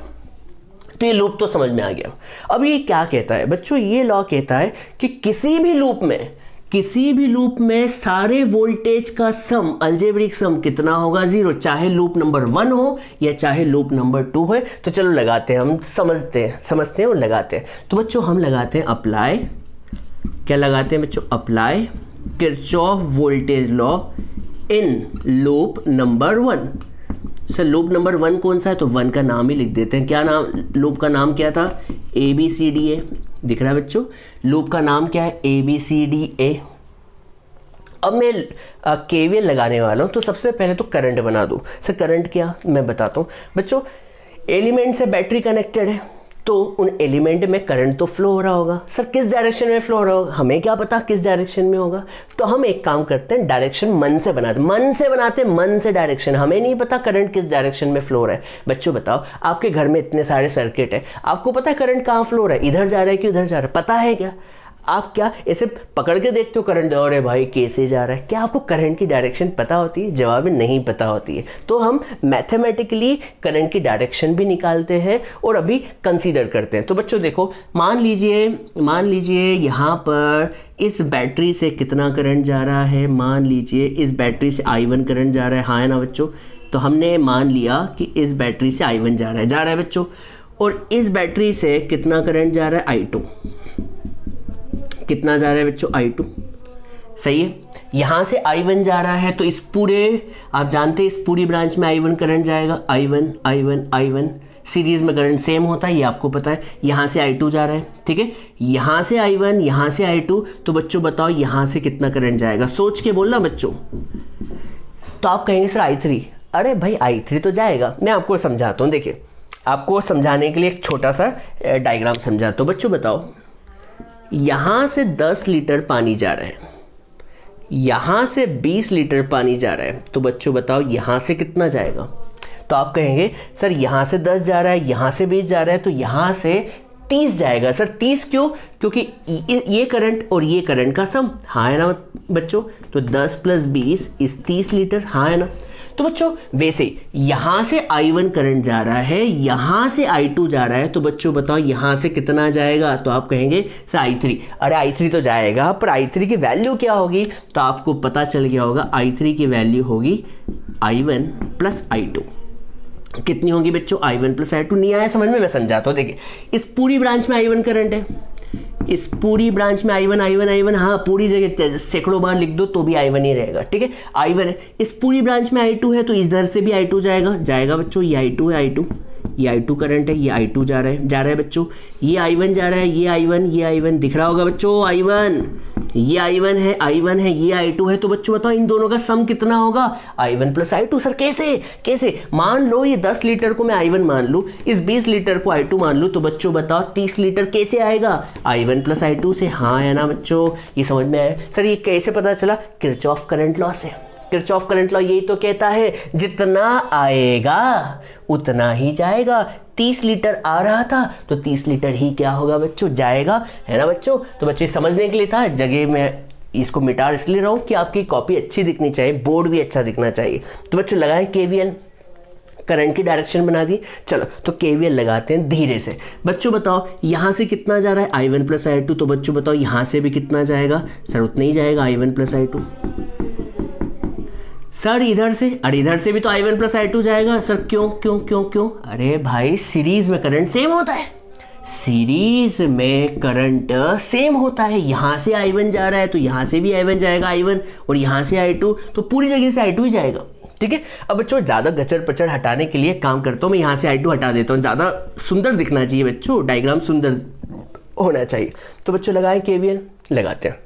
Speaker 1: तो ये लूप तो समझ में आ गया। अब ये क्या कहता है बच्चों, ये लॉ कहता है कि किसी भी लूप में किसी भी लूप में सारे वोल्टेज का सम, अलजेब्रिक सम कितना होगा? 0, चाहे लूप नंबर 1 हो या चाहे लूप नंबर 2 हो। तो चलो लगाते हैं, हम समझते हैं और लगाते हैं। तो बच्चों हम लगाते हैं अप्लाई, क्या लगाते हैं बच्चों? Apply Kirchhoff voltage law in loop number 1। Sir loop number 1 कौन सा है? तो 1 का नाम ही लिख देते हैं। क्या नाम, लूप का नाम क्या था? ABCDA, दिख रहा है बच्चों? लूप का नाम क्या है? ABCDA। अब मैं KVL लगाने वाला हूं, तो सबसे पहले तो करंट बना दूं। सर करंट क्या, मैं बताता हूं बच्चों। एलिमेंट से बैटरी कनेक्टेड है, तो उन एलिमेंट में करंट तो फ्लो हो रहा होगा। सर किस डायरेक्शन में फ्लो हो रहा होगा? हमें क्या पता किस डायरेक्शन में होगा। तो हम एक काम करते हैं, डायरेक्शन मन से बनाते, मन से डायरेक्शन। हमें नहीं पता करंट किस डायरेक्शन में फ्लो हो रहा है। बच्चों बताओ, आपके घर में इतने सारे सर्किट है, आपको पता है करंट कहाँ फ्लो हो रहा है? इधर जा रहा है कि उधर जा रहा है? पता है क्या? आप क्या ऐसे पकड़ के देखते हो करंट? अरे भाई कैसे जा रहा है? क्या आपको करंट की डायरेक्शन पता होती है? जवाब नहीं पता होती है। तो हम मैथमेटिकली करंट की डायरेक्शन भी निकालते हैं और अभी कंसीडर करते हैं। तो बच्चों देखो, मान लीजिए यहाँ पर इस बैटरी से कितना करंट जा रहा है? मान लीजिए इस बैटरी से I1 करंट जा रहा है, हाँ है ना बच्चों? तो हमने मान लिया कि इस बैटरी से I1 जा रहा है बच्चों, और इस बैटरी से कितना करंट जा रहा है? I2। कितना जा रहा है बच्चों? I2, सही है। यहां से I1 जा रहा है, तो इस पूरे, आप जानते हैं इस पूरी ब्रांच में I1 करंट जाएगा। I1 सीरीज में करंट सेम होता है, ये आपको पता है। यहां से I2 जा रहा है, ठीक है। यहां से I1, यहां से I2, तो बच्चों बताओ यहां से कितना करंट जाएगा? सोच के बोलना बच्चों। तो आप कहेंगे सर I3। अरे भाई I3 तो जाएगा, मैं आपको समझाता हूँ। देखिए, आपको समझाने के लिए एक छोटा सा डायग्राम समझाता हूँ। बच्चों बताओ, यहां से 10 लीटर पानी जा रहा है, यहां से 20 लीटर पानी जा रहा है, तो बच्चों बताओ यहां से कितना जाएगा? तो आप कहेंगे सर यहां से 10 जा रहा है, यहां से 20 जा रहा है, तो यहां से 30 जाएगा। सर 30 क्यों? क्योंकि ये करंट और ये करंट का सम, हाँ है ना बच्चों? तो 10 + 20 इस 30 लीटर, हाँ है ना? तो बच्चों वैसे यहां से I1 करंट जा रहा है, यहां से I2 जा रहा है, तो बच्चों बताओ यहां से कितना जाएगा? तो आप कहेंगे सर I3। अरे I3 तो जाएगा, पर I3 की वैल्यू क्या होगी? तो आपको पता चल गया होगा, I3 की वैल्यू होगी I1 + I2। कितनी होगी बच्चों? I1 + I2। नहीं आया समझ में? मैं समझाता हूँ। देखिए, इस पूरी ब्रांच में I1 करंट है, इस पूरी ब्रांच में I1, हाँ पूरी जगह सैकड़ों बार लिख दो तो भी I1 ही रहेगा, ठीक है। I1 है, इस पूरी ब्रांच में I2 है, तो इधर से भी I2 जाएगा बच्चों। ये I2 है, ये I2 करंट है, ये I2 जा रहा है बच्चों। ये I1 जा रहा है, ये I1 दिख रहा होगा बच्चों। I1, ये I1 है, ये I2 है। तो बच्चों बताओ इन दोनों का सम कितना होगा? I1 + I2। सर कैसे? मान लो ये 10 लीटर को मैं I1 मान लूँ, इस 20 लीटर को I2 मान लूँ, तो बच्चों बताओ 30 लीटर कैसे आएगा? I1 + I2 से, हाँ है ना बच्चों? ये समझ में आया? सर ये कैसे पता चला? किरचॉफ करंट लॉ से। किरचॉफ करंट लॉ यही तो कहता है, जितना आएगा उतना ही जाएगा। 30 लीटर आ रहा था, तो 30 लीटर ही क्या होगा बच्चों? जाएगा, है ना बच्चों? तो बच्चे समझने के लिए था, जगह में इसको मिटा इसलिए रहा हूँ कि आपकी कॉपी अच्छी दिखनी चाहिए, बोर्ड भी अच्छा दिखना चाहिए। तो बच्चों लगाएं KVL, करंट की डायरेक्शन बना दी। चलो तो KVL लगाते हैं धीरे से। बच्चों बताओ यहां से कितना जा रहा है? I1 + I2। तो बच्चों बताओ यहां से भी कितना जाएगा? सर उतना ही जाएगा, I1 + I2। सर इधर से, अरे इधर से भी तो I1 + I2 जाएगा। सर क्यों? अरे भाई सीरीज में करंट सेम होता है, सीरीज में करंट सेम होता है। यहां से I1 जा रहा है, तो यहां से भी I1 जाएगा, I1, और यहां से I2, तो पूरी जगह से I2 ही जाएगा, ठीक है। अब बच्चों ज्यादा गचड़ पचड़ हटाने के लिए काम करता हूं, मैं यहां से I2 हटा देता हूं, ज्यादा सुंदर दिखना चाहिए बच्चों, डायग्राम सुंदर होना चाहिए। तो बच्चों लगाएं KVL, लगाते हैं।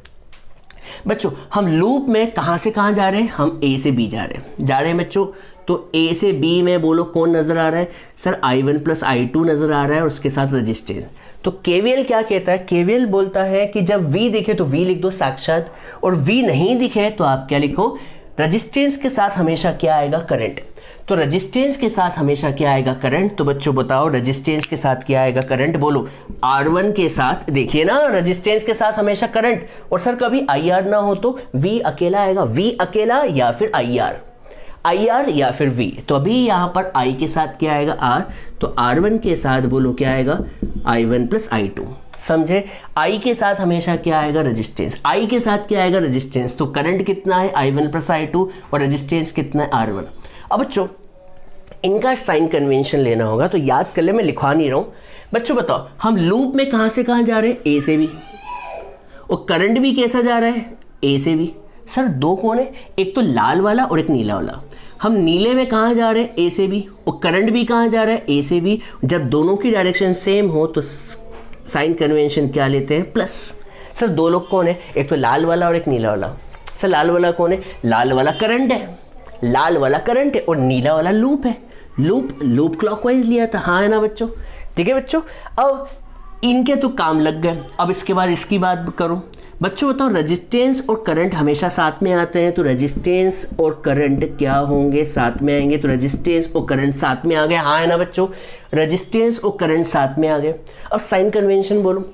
Speaker 1: बच्चों हम लूप में कहां से कहां जा रहे हैं? हम A से B जा रहे हैं बच्चों। तो A से B में बोलो कौन नजर आ रहा है? सर I1 + I2 नजर आ रहा है, और उसके साथ रजिस्टेंस। तो KVL क्या कहता है? KVL बोलता है कि जब V दिखे तो V लिख दो साक्षात, और V नहीं दिखे तो आप क्या लिखो? रजिस्टेंस के साथ हमेशा क्या आएगा? करंट। तो रजिस्टेंस के साथ हमेशा क्या आएगा? करंट। तो बच्चों बताओ रजिस्टेंस के साथ क्या आएगा? करंट। बोलो R1 के साथ, देखिए ना रजिस्टेंस के साथ हमेशा करंट, और सर कभी IR ना हो तो V अकेला आएगा, V अकेला या फिर IR या फिर V। तो अभी यहां पर I के साथ क्या आएगा? R। तो R1 के साथ बोलो क्या आएगा? I1 + I2। समझे? आई के साथ हमेशा क्या आएगा? रेजिस्टेंस। आई के साथ क्या आएगा? रेजिस्टेंस। तो करंट कितना है? I1 प्लस I2 और रेजिस्टेंस कितना है? R1। अब बच्चों इनका साइन कन्वेंशन लेना होगा, तो याद कर ले, मैं लिखवा नहीं रहा हूँ। बच्चों बताओ, हम लूप में कहाँ से कहाँ जा रहे हैं? ए से बी। और करंट भी कैसा जा रहा है? ए से बी। सर दो कौन है? एक तो लाल वाला और एक नीला वाला। हम नीले में कहाँ जा रहे हैं? ए से बी। और करंट भी कहाँ जा रहा है? ए से बी। जब दोनों की डायरेक्शन सेम हो तो साइन कन्वेंशन क्या लेते हैं? प्लस। सर दो लोग कौन है? एक तो लाल वाला और एक नीला वाला। सर लाल वाला कौन है? लाल वाला करंट है, लाल वाला करंट है, और नीला वाला लूप है। लूप क्लॉकवाइज लिया था, हाँ है ना बच्चों? ठीक है बच्चों, अब इनके तो काम लग गए। अब इसके बाद इसकी बात करो। बच्चों बताओ, रेजिस्टेंस और करंट हमेशा साथ में आते हैं, तो रेजिस्टेंस और करंट क्या होंगे? साथ में आएंगे। तो रेजिस्टेंस और करंट साथ में आ गए, हाँ है ना बच्चों? रेजिस्टेंस और करंट साथ में आ गए। अब साइन कन्वेंशन बोलो।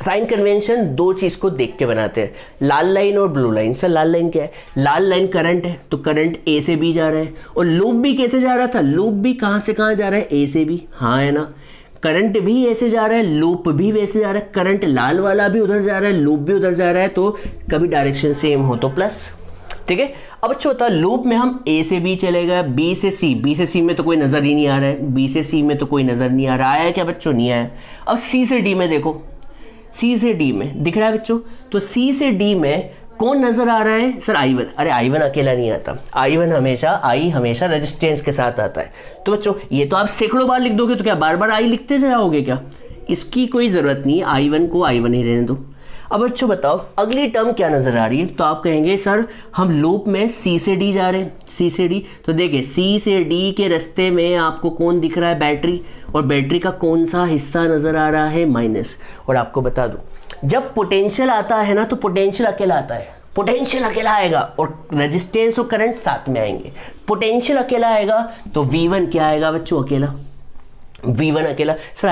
Speaker 1: साइन कन्वेंशन दो चीज को देख के बनाते हैं, लाल लाइन और ब्लू लाइन। सर लाल लाइन क्या है? लाल लाइन करंट है, तो करंट ए से बी जा रहा है। और लूप भी कैसे जा रहा था? लूप भी कहाँ से कहाँ जा रहा है? ए से बी, हाँ है ना? करंट भी ऐसे जा रहा है, लूप भी वैसे जा रहा है। करंट लाल वाला भी उधर जा रहा है, लूप भी उधर जा रहा है, तो कभी डायरेक्शन सेम हो तो प्लस। ठीक है। अब अच्छा होता है, लूप में हम ए से बी चले गए, बी से सी। बी से सी में तो कोई नजर ही नहीं आ रहा है, बी से सी में तो कोई नजर नहीं आ रहा है क्या बच्चों? नहीं आया। अब सी से डी में देखो, सी से डी में दिख रहा है बच्चों? तो सी से डी में कौन नजर आ रहा है? Sir I1। अरे I1 अकेला नहीं आता, I हमेशा रेजिस्टेंस के साथ आता है। तो बच्चों ये तो आप सैकड़ों बार लिख दोगे, तो क्या बार बार I लिखते जाओगे क्या? इसकी कोई जरूरत नहीं है, I1 को I1 ही रहने दो। अब बच्चों बताओ अगली टर्म क्या नजर आ रही है? तो आप कहेंगे सर हम लूप में सी से डी जा रहे हैं, सी से डी। तो देखिए सी से डी के रास्ते में आपको कौन दिख रहा है? बैटरी। और बैटरी का कौन सा हिस्सा नजर आ रहा है? माइनस। और आपको बता दूं, जब पोटेंशियल आता है ना, तो पोटेंशियल अकेला आता है, पोटेंशियल अकेला आएगा और रेजिस्टेंस और करंट साथ में आएंगे। पोटेंशियल अकेला आएगा तो V1 क्या आएगा बच्चों? अकेला। V1 अकेला। सर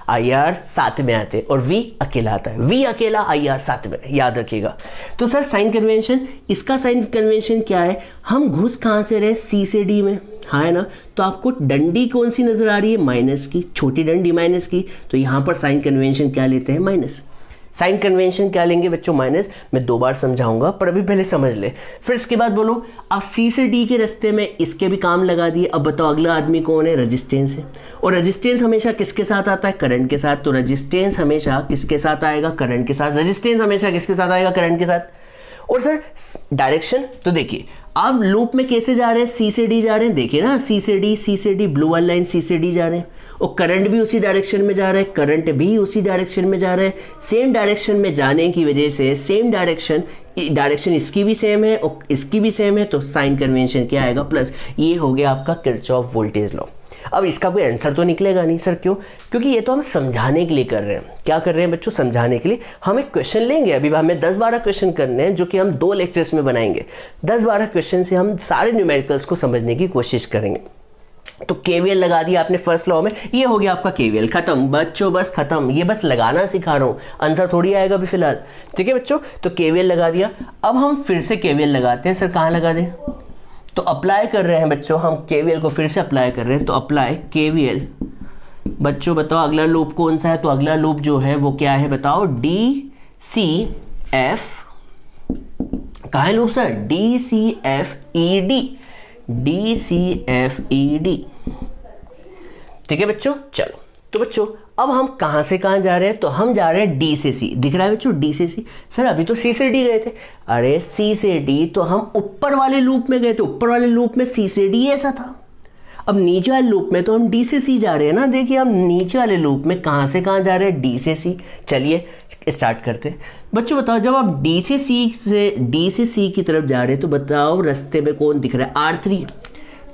Speaker 1: IR साथ में आते हैं, और V अकेला आता है, V अकेला IR साथ में, याद रखिएगा। तो सर साइन कन्वेंशन, इसका साइन कन्वेंशन क्या है? हम घुस कहाँ से रहे? C से D में, हाँ है ना? तो आपको डंडी कौन सी नजर आ रही है? माइनस की, छोटी डंडी माइनस की। तो यहाँ पर साइन कन्वेंशन क्या लेते हैं? माइनस। साइन कन्वेंशन क्या लेंगे बच्चों? माइनस। मैं दो बार समझाऊंगा, पर अभी पहले समझ ले। फिर इसके बाद बोलो, अब सी से डी के रास्ते में इसके भी काम लगा दिए। अब बताओ अगला आदमी कौन है? रेजिस्टेंस है। और रेजिस्टेंस हमेशा किसके साथ आता है? करंट के साथ। तो रेजिस्टेंस हमेशा किसके साथ आएगा? करंट के साथ। रेजिस्टेंस हमेशा किसके साथ आएगा? करंट के साथ। और सर डायरेक्शन तो देखिए, आप लूप में कैसे जा रहे हैं? सी से डी जा रहे हैं, देखिए ना, सी से डी, ब्लू वाली लाइन सी से डी जा रहे हैं। और करंट भी उसी डायरेक्शन में जा रहा है, करंट भी उसी डायरेक्शन में जा रहा है। सेम डायरेक्शन में जाने की वजह से सेम डायरेक्शन इसकी भी सेम है और इसकी भी सेम है, तो साइन कन्वेंशन क्या आएगा? प्लस। ये हो गया आपका किरचॉफ वोल्टेज लॉ। अब इसका कोई आंसर तो निकलेगा नहीं। सर क्यों? क्योंकि ये तो हम समझाने के लिए कर रहे हैं। क्या कर रहे हैं बच्चों? समझाने के लिए। हम एक क्वेश्चन लेंगे, अभी हमें 10-12 क्वेश्चन करने हैं, जो कि हम 2 लेक्चर्स में बनाएंगे। 10-12 क्वेश्चन से हम सारे न्यूमेरिकल्स को समझने की कोशिश करेंगे। तो केवीएल लगा दिया आपने फर्स्ट लॉ में, ये हो गया आपका केवीएल, खत्म बच्चों, बस खत्म। ये बस लगाना सिखा रहा हूँ, आंसर थोड़ी आएगा अभी फिलहाल। ठीक है बच्चों, तो केवीएल लगा दिया। अब हम फिर से केवीएल लगाते हैं। सर कहाँ लगा दें? तो अप्लाई कर रहे हैं बच्चों, हम केवीएल को फिर से अप्लाई कर रहे हैं। तो अप्लाई केवीएल। बच्चों बताओ अगला लूप कौन सा है? तो अगला लूप जो है वो क्या है बताओ? DCF। कहाँ है लूप सर? DCFED, DCFED। ठीक है बच्चों, चलो। तो बच्चों अब हम कहां से कहां जा रहे हैं? तो हम जा रहे हैं डी से सी। दिख रहा है बच्चों? डी से सी। सर अभी तो सी से डी गए थे। अरे सी से डी तो हम ऊपर वाले लूप में गए थे, ऊपर वाले लूप में सी से डी ऐसा था। अब नीचे वाले लूप में तो हम डी से सी जा रहे हैं ना। देखिए हम नीचे वाले लूप में कहां से कहां जा रहे हैं? डी से सी। चलिए स्टार्ट करते हैं। बच्चों बताओ, जब आप डी से सी की तरफ जा रहे हैं, तो बताओ रास्ते में कौन दिख रहा है? R3।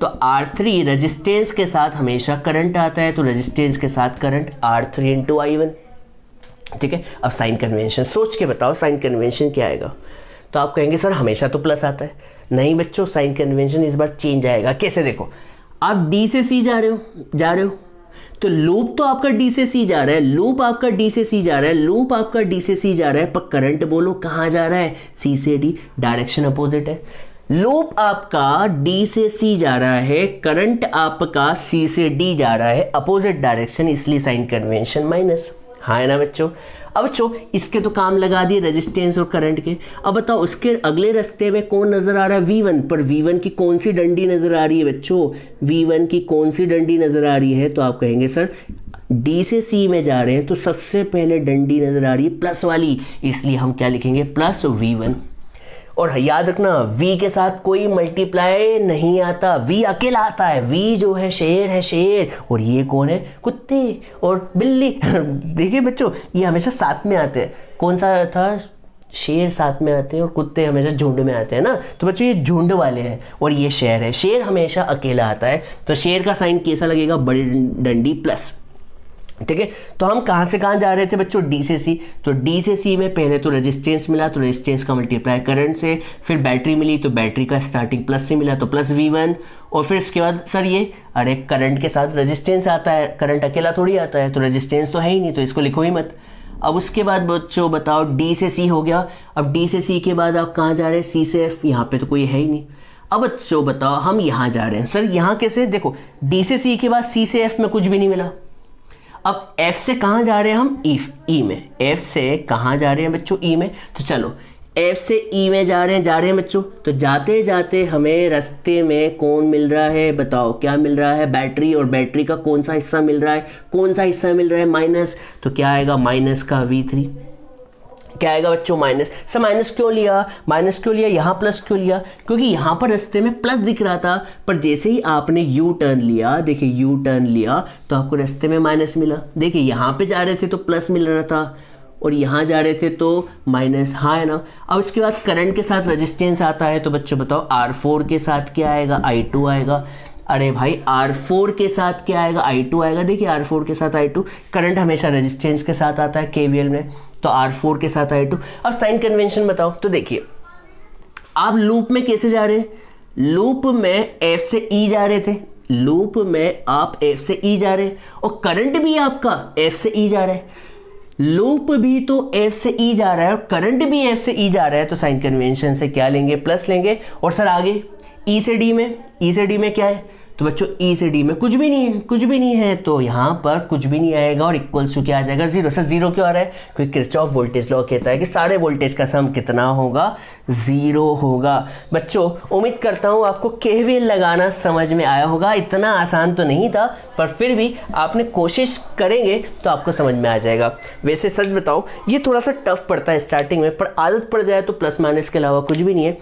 Speaker 1: तो R3 रेजिस्टेंस के साथ हमेशा करंट आता है, तो रेजिस्टेंस के साथ करंट R3 इंटू I1। ठीक है, अब साइन कन्वेंशन सोच के बताओ, साइन कन्वेंशन क्या आएगा? तो आप कहेंगे सर हमेशा तो प्लस आता है। नहीं बच्चों, साइन कन्वेंशन इस बार चेंज आएगा। कैसे? देखो, आप डी से सी जा रहे हो, तो लूप तो आपका डी से सी जा रहा है, लूप आपका डी से सी जा रहा है, लूप आपका डी से सी जा रहा है, पर करंट बोलो कहाँ जा रहा है? सी से डी। डायरेक्शन अपोजिट है। लूप आपका डी से सी जा रहा है, करंट आपका सी से डी जा रहा है, अपोजिट डायरेक्शन, इसलिए साइन कन्वेंशन माइनस। हाँ है ना बच्चों। अब बच्चों इसके तो काम लगा दिए रेजिस्टेंस और करंट के। अब बताओ उसके अगले रास्ते में कौन नजर आ रहा है, V1 पर। V1 की कौन सी डंडी नजर आ रही है बच्चों, V1 की कौन सी डंडी नजर आ रही है, तो आप कहेंगे सर D से C में जा रहे हैं तो सबसे पहले डंडी नजर आ रही है प्लस वाली, इसलिए हम क्या लिखेंगे प्लस V1। और याद रखना V के साथ कोई मल्टीप्लाई नहीं आता, V अकेला आता है। V जो है शेर, और ये कौन है, कुत्ते और बिल्ली। देखिए बच्चों ये हमेशा साथ में आते हैं। कौन सा था, शेर साथ में आते हैं और कुत्ते हमेशा झुंड में आते हैं ना। तो बच्चों ये झुंड वाले हैं और ये शेर है। शेर हमेशा अकेला आता है, तो शेर का साइन कैसा लगेगा, बड़ी डंडी प्लस। ठीक है, तो हम कहाँ से कहाँ जा रहे थे बच्चों, D से C। तो D से C में पहले तो रेजिस्टेंस मिला, तो रेजिस्टेंस का मल्टीप्लाई करंट से, फिर बैटरी मिली तो बैटरी का स्टार्टिंग प्लस से मिला तो प्लस V1, और फिर इसके बाद सर ये अरे करंट के साथ रेजिस्टेंस आता है, करंट अकेला थोड़ी आता है, तो रेजिस्टेंस तो है ही नहीं तो इसको लिखो ही मत। अब उसके बाद बच्चों बताओ D से C हो गया। अब D से C के बाद आप कहाँ जा रहे हैं, C से F, यहाँ पे तो कोई है ही नहीं। अब बच्चों बताओ हम यहाँ जा रहे हैं, सर यहाँ कैसे, देखो D से C के बाद C से F में कुछ भी नहीं मिला। अब F से कहाँ जा रहे हैं हम, E में। F से कहाँ जा रहे हैं बच्चों, E में। तो चलो F से E में जा रहे हैं बच्चों। तो जाते जाते हमें रास्ते में कौन मिल रहा है, बताओ क्या मिल रहा है, बैटरी। और बैटरी का कौन सा हिस्सा मिल रहा है, कौन सा हिस्सा मिल रहा है, माइनस। तो क्या आएगा, माइनस का V3। क्या आएगा बच्चों, माइनस। सर माइनस क्यों लिया, यहाँ प्लस क्यों लिया, क्योंकि यहाँ पर रास्ते में प्लस दिख रहा था, पर जैसे ही आपने यू टर्न लिया, देखिए यू टर्न लिया तो आपको रास्ते में माइनस मिला। देखिए यहाँ पे जा रहे थे तो प्लस मिल रहा था और यहाँ जा रहे थे तो माइनस, हाँ है ना। अब इसके बाद करंट के साथ रेजिस्टेंस आता है, तो बच्चों बताओ R4 के साथ क्या आएगा, I2 आएगा। अरे भाई R4 के साथ क्या आएगा, I2 आएगा। देखिए R4 के साथ I2, करंट हमेशा रेजिस्टेंस के साथ आता है KVL में, तो R4 के साथ I2। अब साइन कन्वेंशन बताओ। तो देखिए आप लूप में कैसे जा रहे हैं, लूप में F से E जा रहे थे, लूप में आप F से E जा रहे हैं, और करंट भी आपका F से E जा रहा है। लूप भी तो F से E जा रहा है और करंट भी F से E जा रहा है, तो साइन कन्वेंशन से क्या लेंगे, प्लस लेंगे। और सर आगे E से D में क्या है, तो बच्चों E से D में कुछ भी नहीं है, तो यहाँ पर कुछ भी नहीं आएगा और इक्वल्स टू क्या आ जाएगा, जीरो। सर जीरो क्यों आ रहा है, क्योंकि किरचॉफ वोल्टेज लॉ कहता है कि सारे वोल्टेज का सम कितना होगा, जीरो होगा। बच्चों उम्मीद करता हूँ आपको KVL लगाना समझ में आया होगा। इतना आसान तो नहीं था, पर फिर भी आपने कोशिश करेंगे तो आपको समझ में आ जाएगा। वैसे सच बताओ ये थोड़ा सा टफ पड़ता है स्टार्टिंग में, पर आदत पड़ जाए तो प्लस माइनस के अलावा कुछ भी नहीं है।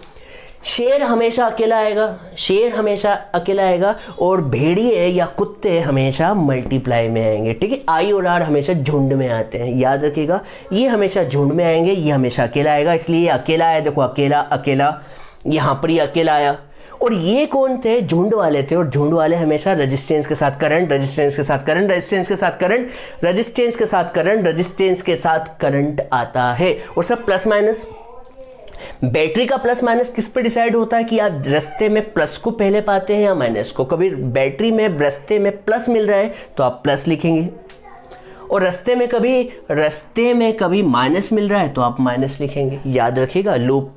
Speaker 1: शेर हमेशा अकेला आएगा, और भेड़िए या कुत्ते हमेशा मल्टीप्लाई में आएंगे। ठीक है, I और R हमेशा झुंड में आते हैं, याद रखिएगा। ये हमेशा झुंड में आएंगे, ये हमेशा अकेला आएगा, इसलिए ये अकेला आया। देखो अकेला यहाँ पर ये अकेला आया। और ये कौन थे, झुंड वाले थे, और झुंड वाले हमेशा रेजिस्टेंस के साथ करंट, रेजिस्टेंस के साथ करंट, रेजिस्टेंस के साथ करंट, रेजिस्टेंस के साथ करंट, रेजिस्टेंस के साथ करंट आता है। और सब प्लस माइनस, बैटरी का प्लस माइनस किस पे डिसाइड होता है कि आप रास्ते में प्लस को पहले पाते हैं या माइनस को। कभी बैटरी में रास्ते में प्लस मिल रहा है तो आप प्लस लिखेंगे, और रास्ते में कभी माइनस मिल रहा है तो आप माइनस लिखेंगे। याद रखिएगा, लूप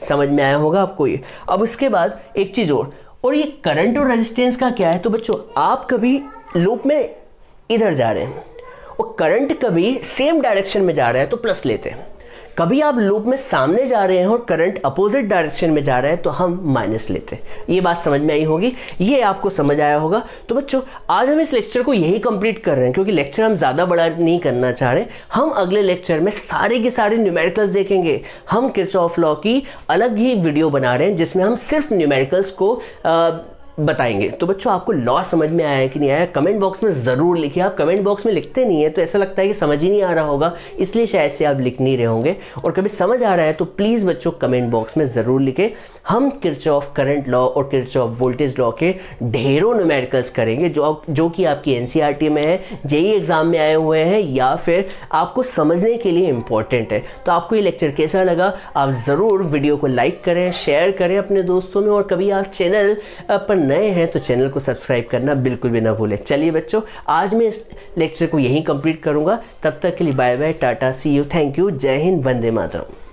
Speaker 1: समझ में आया होगा आपको ये। अब उसके बाद एक चीज़ और ये करंट और रेजिस्टेंस का क्या है, तो बच्चों आप कभी लूप में इधर जा रहे हैं और करंट कभी सेम डायरेक्शन में जा रहा है तो प्लस लेते हैं, कभी आप लूप में सामने जा रहे हैं और करंट अपोजिट डायरेक्शन में जा रहा है तो हम माइनस लेते हैं। ये बात समझ में आई होगी, ये आपको समझ आया होगा। तो बच्चों आज हम इस लेक्चर को यही कंप्लीट कर रहे हैं, क्योंकि लेक्चर हम ज़्यादा बड़ा नहीं करना चाह रहे। हम अगले लेक्चर में सारे के सारे न्यूमेरिकल्स देखेंगे। हम किरचॉफ लॉ की अलग ही वीडियो बना रहे हैं जिसमें हम सिर्फ न्यूमेरिकल्स को बताएंगे। तो बच्चों आपको लॉ समझ में आया है कि नहीं आया, कमेंट बॉक्स में ज़रूर लिखिए। आप कमेंट बॉक्स में लिखते नहीं है तो ऐसा लगता है कि समझ ही नहीं आ रहा होगा, इसलिए शायद से आप लिख नहीं रहे होंगे। और कभी समझ आ रहा है तो प्लीज़ बच्चों कमेंट बॉक्स में ज़रूर लिखें। हम किरचॉफ करंट लॉ और किरचॉफ वोल्टेज लॉ के ढेरों न्यूमेरिकल्स करेंगे जो कि आपकी NCERT में है, JEE एग्ज़ाम में आए हुए हैं, या फिर आपको समझने के लिए इम्पॉर्टेंट है। तो आपको ये लेक्चर कैसा लगा, आप ज़रूर वीडियो को लाइक करें, शेयर करें अपने दोस्तों में, और कभी आप चैनल पर नए हैं तो चैनल को सब्सक्राइब करना बिल्कुल भी ना भूलें। चलिए बच्चों आज मैं इस लेक्चर को यहीं कंप्लीट करूंगा। तब तक के लिए bye bye, tata, see you, thank you, जय हिंद, वंदे मातरम।